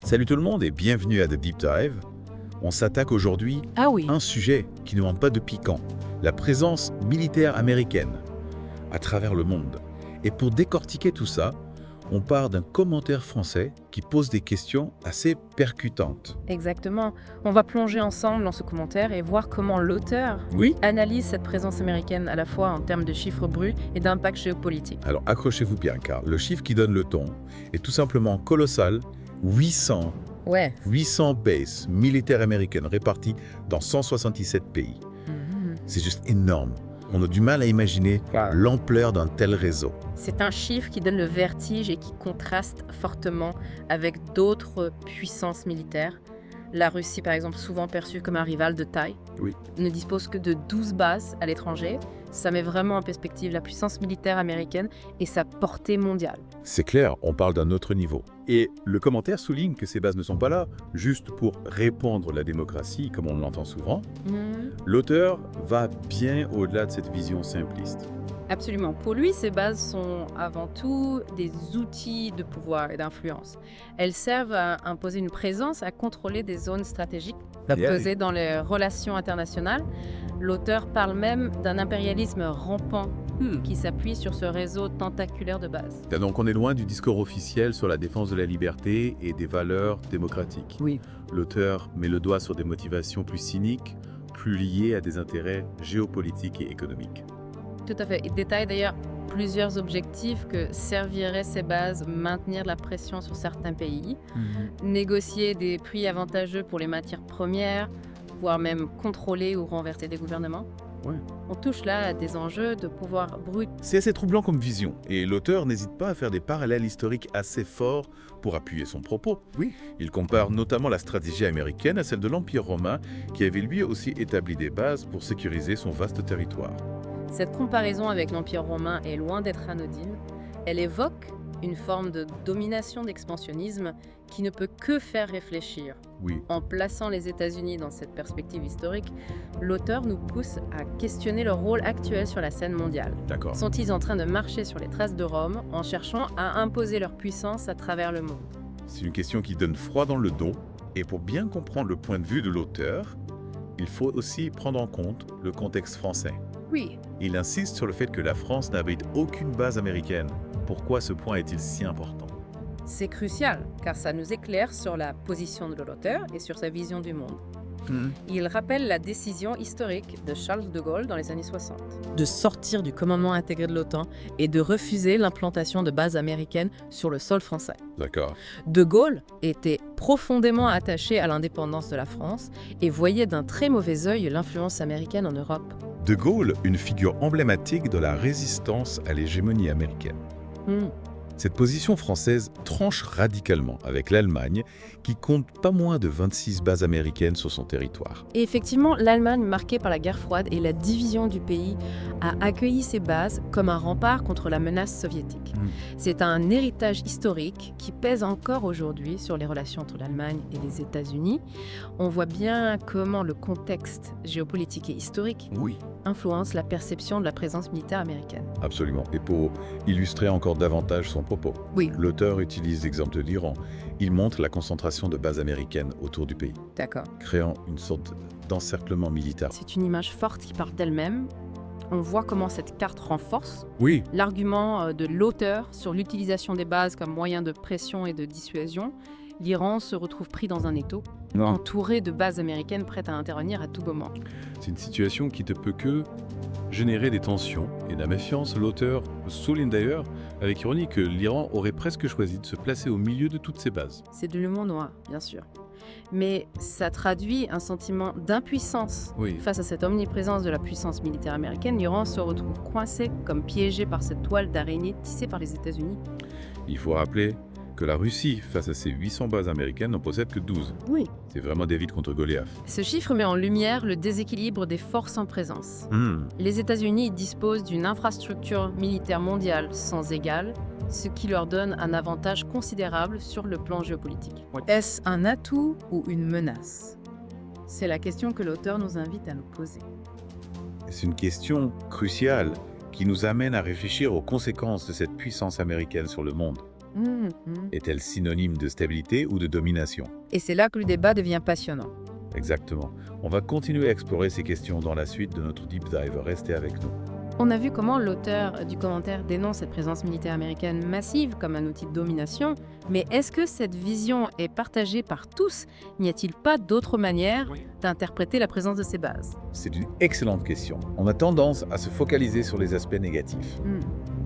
Salut tout le monde et bienvenue à The Deep Dive. On s'attaque aujourd'hui Ah oui, à un sujet qui ne manque pas de piquant, la présence militaire américaine à travers le monde. Et pour décortiquer tout ça, on part d'un commentaire français qui pose des questions assez percutantes. exactement. On va plonger ensemble dans ce commentaire et voir comment l'auteur Oui. analyse cette présence américaine à la fois en termes de chiffres bruts et d'impact géopolitique. Alors accrochez-vous bien car le chiffre qui donne le ton est tout simplement colossal, 800 Ouais. bases militaires américaines réparties dans 177 pays. C'est juste énorme. On a du mal à imaginer l'ampleur d'un tel réseau. C'est un chiffre qui donne le vertige et qui contraste fortement avec d'autres puissances militaires. La Russie, par exemple, souvent perçue comme un rival de taille, Oui. ne dispose que de 12 bases à l'étranger. Ça met vraiment en perspective la puissance militaire américaine et sa portée mondiale. C'est clair, on parle d'un autre niveau. Et le commentaire souligne que ces bases ne sont pas là juste pour répandre la démocratie, comme on l'entend souvent. L'auteur va bien au-delà de cette vision simpliste. Absolument. Pour lui, ces bases sont avant tout des outils de pouvoir et d'influence. Elles servent à imposer une présence, à contrôler des zones stratégiques, à peser dans les relations internationales. L'auteur parle même d'un impérialisme rampant qui s'appuie sur ce réseau tentaculaire de bases. Donc on est loin du discours officiel sur la défense de la liberté et des valeurs démocratiques. Oui. L'auteur met le doigt sur des motivations plus cyniques, plus liées à des intérêts géopolitiques et économiques. Tout à fait. Il détaille d'ailleurs plusieurs objectifs que serviraient ces bases, maintenir la pression sur certains pays, négocier des prix avantageux pour les matières premières, voire même contrôler ou renverser des gouvernements. Ouais. On touche là à des enjeux de pouvoir brut. C'est assez troublant comme vision, et l'auteur n'hésite pas à faire des parallèles historiques assez forts pour appuyer son propos. Oui. Il compare notamment la stratégie américaine à celle de l'Empire romain, qui avait lui aussi établi des bases pour sécuriser son vaste territoire. Cette comparaison avec l'Empire romain est loin d'être anodine. Elle évoque une forme de domination d'expansionnisme qui ne peut que faire réfléchir. Oui, En plaçant les États-Unis dans cette perspective historique, l'auteur nous pousse à questionner leur rôle actuel sur la scène mondiale. d'accord. Sont-ils en train de marcher sur les traces de Rome en cherchant à imposer leur puissance à travers le monde? C'est une question qui donne froid dans le dos, et pour bien comprendre le point de vue de l'auteur, il faut aussi prendre en compte le contexte français. Oui. Il insiste sur le fait que la France n'abrite aucune base américaine. Pourquoi ce point est-il si important ? C'est crucial, car ça nous éclaire sur la position de l'auteur et sur sa vision du monde. Il rappelle la décision historique de Charles de Gaulle dans les années 60. De sortir du commandement intégré de l'OTAN et de refuser l'implantation de bases américaines sur le sol français. D'accord. De Gaulle était profondément attaché à l'indépendance de la France et voyait d'un très mauvais œil l'influence américaine en Europe. De Gaulle, une figure emblématique de la résistance à l'hégémonie américaine. Cette position française tranche radicalement avec l'Allemagne, qui compte pas moins de 26 bases américaines sur son territoire. Et effectivement, l'Allemagne, marquée par la guerre froide et la division du pays, a accueilli ces bases comme un rempart contre la menace soviétique. C'est un héritage historique qui pèse encore aujourd'hui sur les relations entre l'Allemagne et les États-Unis. On voit bien comment le contexte géopolitique et historique Oui. influence la perception de la présence militaire américaine. Absolument. Et pour illustrer encore davantage son propos, Oui, l'auteur utilise l'exemple de l'Iran. Il montre la concentration de bases américaines autour du pays, d'accord. créant une sorte d'encerclement militaire. C'est une image forte qui part d'elle-même. On voit comment cette carte renforce Oui, l'argument de l'auteur sur l'utilisation des bases comme moyen de pression et de dissuasion. L'Iran se retrouve pris dans un étau, entouré de bases américaines prêtes à intervenir à tout moment. C'est une situation qui ne peut que générer des tensions et de la méfiance. L'auteur souligne d'ailleurs, avec ironie, que l'Iran aurait presque choisi de se placer au milieu de toutes ces bases. C'est de l'humour noir, bien sûr. Mais ça traduit un sentiment d'impuissance. Oui, Face à cette omniprésence de la puissance militaire américaine, l'Iran se retrouve coincé, comme piégé par cette toile d'araignée tissée par les États-Unis. il faut rappeler que la Russie, face à ses 800 bases américaines, n'en possède que 12. Oui. C'est vraiment David contre Goliath. Ce chiffre met en lumière le déséquilibre des forces en présence. Les États-Unis disposent d'une infrastructure militaire mondiale sans égale, ce qui leur donne un avantage considérable sur le plan géopolitique. Est-ce un atout ou une menace? C'est la question que l'auteur nous invite à nous poser. c'est une question cruciale qui nous amène à réfléchir aux conséquences de cette puissance américaine sur le monde. Est-elle synonyme de stabilité ou de domination? Et c'est là que le débat devient passionnant. Exactement. On va continuer à explorer ces questions dans la suite de notre deep dive. Restez avec nous. On a vu comment l'auteur du commentaire dénonce cette présence militaire américaine massive comme un outil de domination, mais est-ce que cette vision est partagée par tous? N'y a-t-il pas d'autre manière d'interpréter la présence de ces bases? C'est une excellente question. On a tendance à se focaliser sur les aspects négatifs.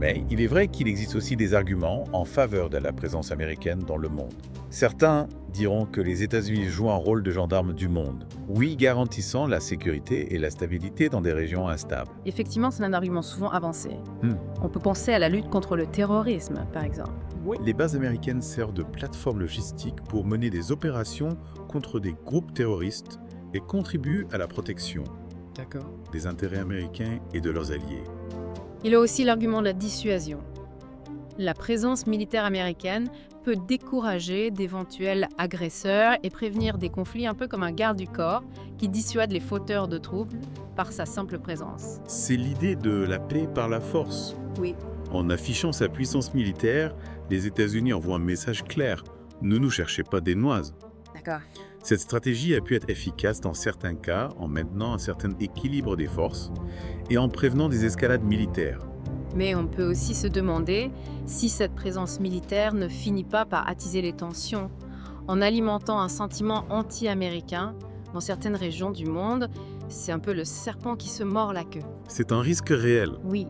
Mais il est vrai qu'il existe aussi des arguments en faveur de la présence américaine dans le monde. Certains diront que les États-Unis jouent un rôle de gendarme du monde, oui, garantissant la sécurité et la stabilité dans des régions instables. Effectivement, c'est un argument souvent avancé. On peut penser à la lutte contre le terrorisme, par exemple. Les bases américaines servent de plateforme logistique pour mener des opérations contre des groupes terroristes et contribuent à la protection des intérêts américains et de leurs alliés. Il y a aussi l'argument de la dissuasion. La présence militaire américaine peut décourager d'éventuels agresseurs et prévenir des conflits, un peu comme un garde du corps qui dissuade les fauteurs de troubles par sa simple présence. C'est l'idée de la paix par la force. Oui. En affichant sa puissance militaire, les États-Unis envoient un message clair. Ne nous cherchez pas des noises. D'accord. Cette stratégie a pu être efficace dans certains cas en maintenant un certain équilibre des forces et en prévenant des escalades militaires. Mais on peut aussi se demander si cette présence militaire ne finit pas par attiser les tensions en alimentant un sentiment anti-américain dans certaines régions du monde. C'est un peu le serpent qui se mord la queue. C'est un risque réel. Oui.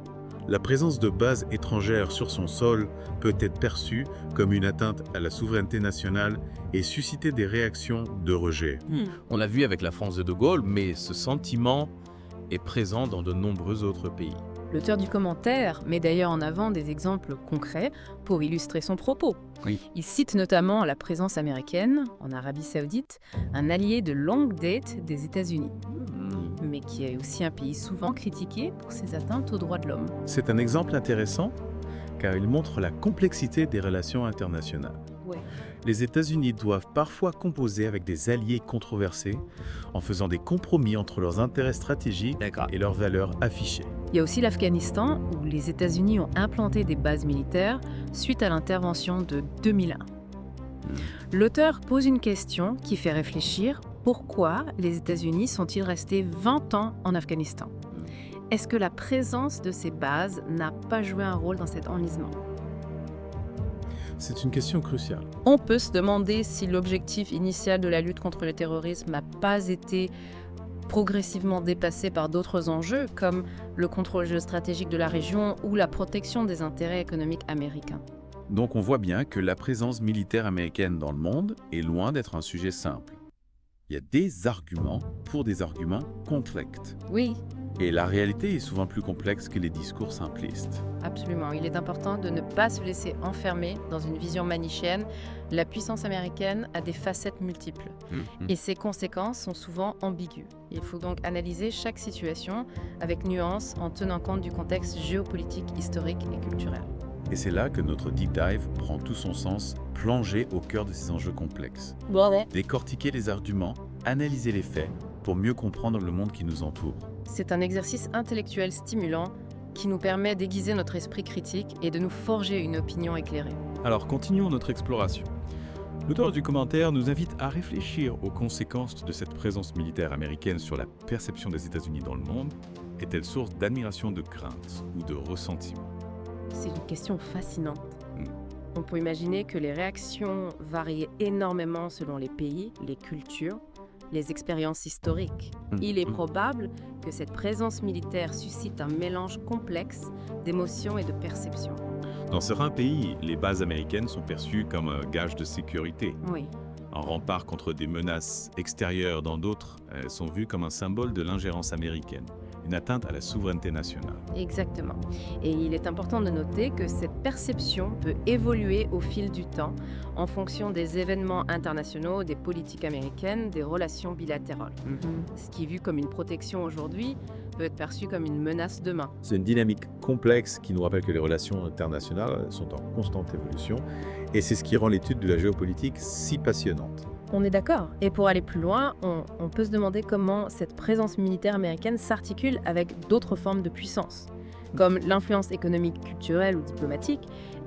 La présence de bases étrangères sur son sol peut être perçue comme une atteinte à la souveraineté nationale et susciter des réactions de rejet. On l'a vu avec la France de De Gaulle, mais ce sentiment est présent dans de nombreux autres pays. L'auteur du commentaire met d'ailleurs en avant des exemples concrets pour illustrer son propos. Oui. Il cite notamment la présence américaine en Arabie Saoudite, un allié de longue date des États-Unis, mais qui est aussi un pays souvent critiqué pour ses atteintes aux droits de l'homme. C'est un exemple intéressant car il montre la complexité des relations internationales. Ouais. Les États-Unis doivent parfois composer avec des alliés controversés en faisant des compromis entre leurs intérêts stratégiques et leurs valeurs affichées. Il y a aussi l'Afghanistan où les États-Unis ont implanté des bases militaires suite à l'intervention de 2001. L'auteur pose une question qui fait réfléchir. Pourquoi les États-Unis sont-ils restés 20 ans en Afghanistan? Est-ce que la présence de ces bases n'a pas joué un rôle dans cet enlisement? C'est une question cruciale. On peut se demander si l'objectif initial de la lutte contre le terrorisme n'a pas été progressivement dépassé par d'autres enjeux comme le contrôle géostratégique de la région ou la protection des intérêts économiques américains. Donc on voit bien que la présence militaire américaine dans le monde est loin d'être un sujet simple. Il y a des arguments pour des arguments complexes. Oui, Et la réalité est souvent plus complexe que les discours simplistes. absolument. Il est important de ne pas se laisser enfermer dans une vision manichéenne. La puissance américaine a des facettes multiples et ses conséquences sont souvent ambiguës. Il faut donc analyser chaque situation avec nuance en tenant compte du contexte géopolitique, historique et culturel. Et c'est là que notre deep dive prend tout son sens, plonger au cœur de ces enjeux complexes. Décortiquer les arguments, analyser les faits pour mieux comprendre le monde qui nous entoure. C'est un exercice intellectuel stimulant qui nous permet d'aiguiser notre esprit critique et de nous forger une opinion éclairée. Alors continuons notre exploration. L'auteur du commentaire nous invite à réfléchir aux conséquences de cette présence militaire américaine sur la perception des États-Unis dans le monde. Est-elle source d'admiration, de crainte ou de ressentiment? C'est une question fascinante. On peut imaginer que les réactions varient énormément selon les pays, les cultures, les expériences historiques. Il est probable que cette présence militaire suscite un mélange complexe d'émotions et de perceptions. Dans certains pays, les bases américaines sont perçues comme un gage de sécurité. Oui, Un rempart contre des menaces extérieures. Dans d'autres, elles sont vues comme un symbole de l'ingérence américaine, une atteinte à la souveraineté nationale. exactement. Et il est important de noter que cette perception peut évoluer au fil du temps en fonction des événements internationaux, des politiques américaines, des relations bilatérales. Ce qui est vu comme une protection aujourd'hui peut être perçu comme une menace demain. C'est une dynamique complexe qui nous rappelle que les relations internationales sont en constante évolution et c'est ce qui rend l'étude de la géopolitique si passionnante. On est d'accord. Et pour aller plus loin, on peut se demander comment cette présence militaire américaine s'articule avec d'autres formes de puissance, comme l'influence économique, culturelle ou diplomatique.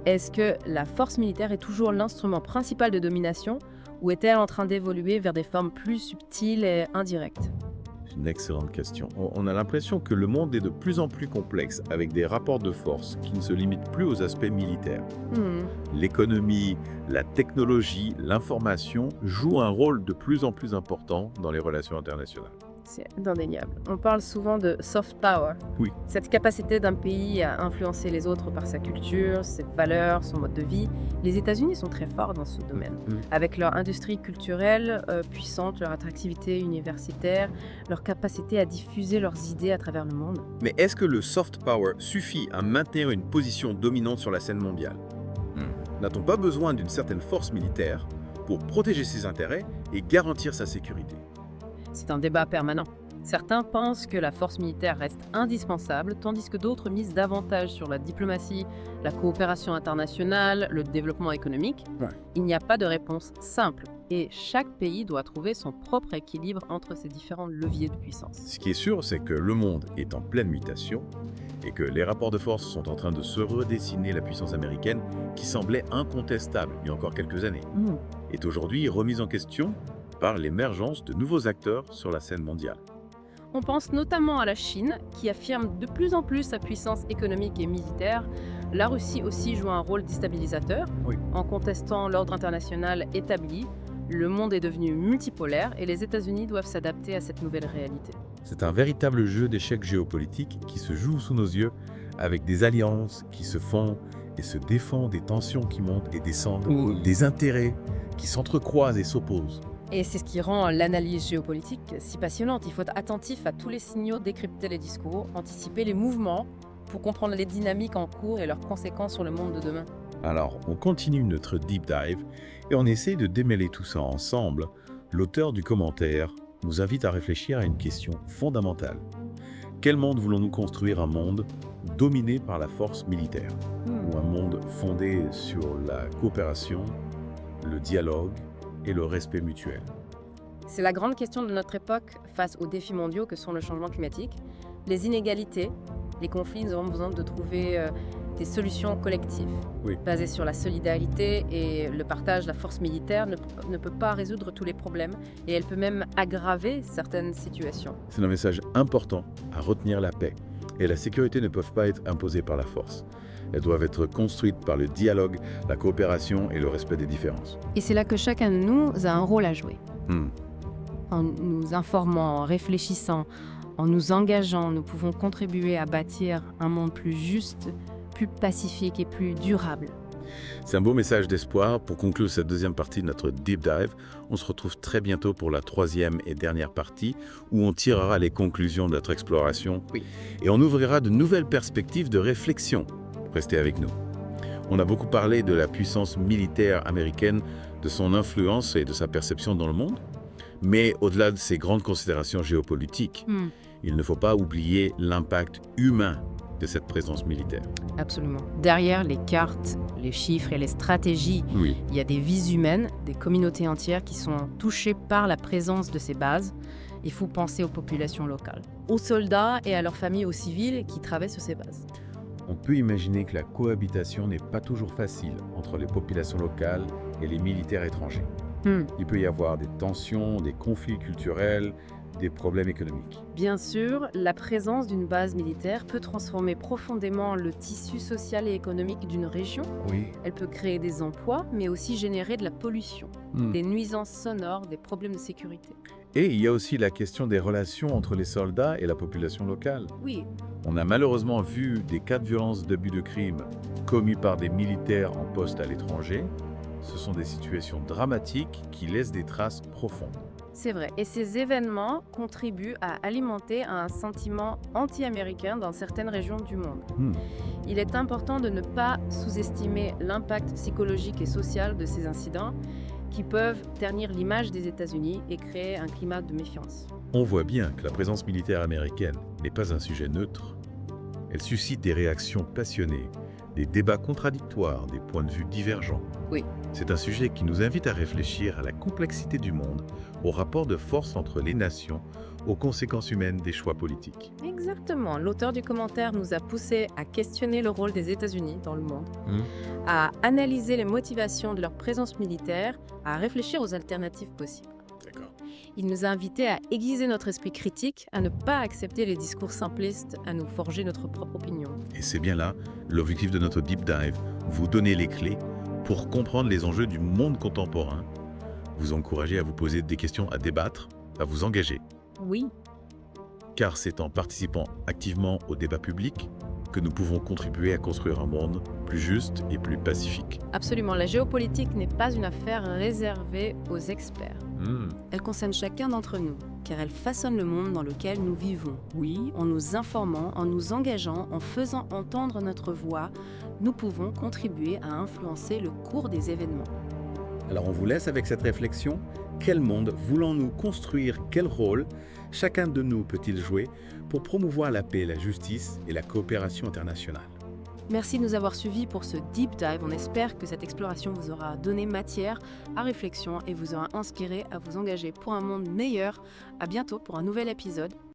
Est-ce que la force militaire est toujours l'instrument principal de domination ou est-elle en train d'évoluer vers des formes plus subtiles et indirectes? C'est une excellente question. On a l'impression que le monde est de plus en plus complexe, avec des rapports de force qui ne se limitent plus aux aspects militaires. L'économie, la technologie, l'information jouent un rôle de plus en plus important dans les relations internationales. C'est indéniable. On parle souvent de soft power. Oui. Cette capacité d'un pays à influencer les autres par sa culture, ses valeurs, son mode de vie. Les États-Unis sont très forts dans ce domaine. Avec leur industrie culturelle puissante, leur attractivité universitaire, leur capacité à diffuser leurs idées à travers le monde. Mais est-ce que le soft power suffit à maintenir une position dominante sur la scène mondiale? N'a-t-on pas besoin d'une certaine force militaire pour protéger ses intérêts et garantir sa sécurité? C'est un débat permanent. Certains pensent que la force militaire reste indispensable, tandis que d'autres misent davantage sur la diplomatie, la coopération internationale, le développement économique. Il n'y a pas de réponse simple, et chaque pays doit trouver son propre équilibre entre ces différents leviers de puissance. Ce qui est sûr, c'est que le monde est en pleine mutation et que les rapports de force sont en train de se redessiner. La puissance américaine, qui semblait incontestable il y a encore quelques années, est aujourd'hui remise en question par l'émergence de nouveaux acteurs sur la scène mondiale. On pense notamment à la Chine, qui affirme de plus en plus sa puissance économique et militaire. La Russie aussi joue un rôle déstabilisateur. En contestant l'ordre international établi. Le monde est devenu multipolaire et les États-Unis doivent s'adapter à cette nouvelle réalité. C'est un véritable jeu d'échecs géopolitiques qui se joue sous nos yeux, avec des alliances qui se font et se défendent, des tensions qui montent et descendent, des intérêts qui s'entrecroisent et s'opposent. Et c'est ce qui rend l'analyse géopolitique si passionnante. Il faut être attentif à tous les signaux, décrypter les discours, anticiper les mouvements pour comprendre les dynamiques en cours et leurs conséquences sur le monde de demain. Alors, on continue notre deep dive et on essaie de démêler tout ça ensemble. L'auteur du commentaire nous invite à réfléchir à une question fondamentale. Quel monde voulons-nous construire? Un monde dominé par la force militaire ou un monde fondé sur la coopération, le dialogue et le respect mutuel? C'est la grande question de notre époque face aux défis mondiaux que sont le changement climatique, les inégalités, les conflits. Nous avons besoin de trouver des solutions collectives basées sur la solidarité et le partage. La force militaire ne peut pas résoudre tous les problèmes et elle peut même aggraver certaines situations. C'est un message important à retenir. La paix et la sécurité ne peuvent pas être imposées par la force. Elles doivent être construites par le dialogue, la coopération et le respect des différences. Et c'est là que chacun de nous a un rôle à jouer. En nous informant, en réfléchissant, en nous engageant, nous pouvons contribuer à bâtir un monde plus juste, plus pacifique et plus durable. C'est un beau message d'espoir. Pour conclure cette deuxième partie de notre Deep Dive, on se retrouve très bientôt pour la troisième et dernière partie où on tirera les conclusions de notre exploration et on ouvrira de nouvelles perspectives de réflexion. Restez avec nous. On a beaucoup parlé de la puissance militaire américaine, de son influence et de sa perception dans le monde. Mais au-delà de ces grandes considérations géopolitiques, il ne faut pas oublier l'impact humain de cette présence militaire. Absolument. Derrière les cartes, les chiffres et les stratégies, il y a des vies humaines, des communautés entières qui sont touchées par la présence de ces bases. Il faut penser aux populations locales, aux soldats et à leurs familles, aux civils qui travaillent sur ces bases. On peut imaginer que la cohabitation n'est pas toujours facile entre les populations locales et les militaires étrangers. Il peut y avoir des tensions, des conflits culturels, des problèmes économiques. Bien sûr, la présence d'une base militaire peut transformer profondément le tissu social et économique d'une région. Elle peut créer des emplois, mais aussi générer de la pollution, des nuisances sonores, des problèmes de sécurité. Et il y a aussi la question des relations entre les soldats et la population locale. On a malheureusement vu des cas de violence, d'abus de crime commis par des militaires en poste à l'étranger. Ce sont des situations dramatiques qui laissent des traces profondes. C'est vrai. Et ces événements contribuent à alimenter un sentiment anti-américain dans certaines régions du monde. Il est important de ne pas sous-estimer l'impact psychologique et social de ces incidents qui peuvent ternir l'image des États-Unis et créer un climat de méfiance. On voit bien que la présence militaire américaine n'est pas un sujet neutre. Elle suscite des réactions passionnées, des débats contradictoires, des points de vue divergents. Oui. C'est un sujet qui nous invite à réfléchir à la complexité du monde, au rapport de force entre les nations, aux conséquences humaines des choix politiques. Exactement. L'auteur du commentaire nous a poussé à questionner le rôle des États-Unis dans le monde, à analyser les motivations de leur présence militaire, à réfléchir aux alternatives possibles. D'accord. Il nous a invités à aiguiser notre esprit critique, à ne pas accepter les discours simplistes, à nous forger notre propre opinion. Et c'est bien là l'objectif de notre deep dive, vous donner les clés pour comprendre les enjeux du monde contemporain, vous encourager à vous poser des questions, à débattre, à vous engager. Oui. Car c'est en participant activement au débat public que nous pouvons contribuer à construire un monde plus juste et plus pacifique. Absolument. La géopolitique n'est pas une affaire réservée aux experts. Elle concerne chacun d'entre nous, car elle façonne le monde dans lequel nous vivons. Oui, en nous informant, en nous engageant, en faisant entendre notre voix, nous pouvons contribuer à influencer le cours des événements. Alors on vous laisse avec cette réflexion. Quel monde voulons-nous construire? Quel rôle chacun de nous peut-il jouer pour promouvoir la paix, la justice et la coopération internationale? Merci de nous avoir suivis pour ce deep dive. On espère que cette exploration vous aura donné matière à réflexion et vous aura inspiré à vous engager pour un monde meilleur. À bientôt pour un nouvel épisode.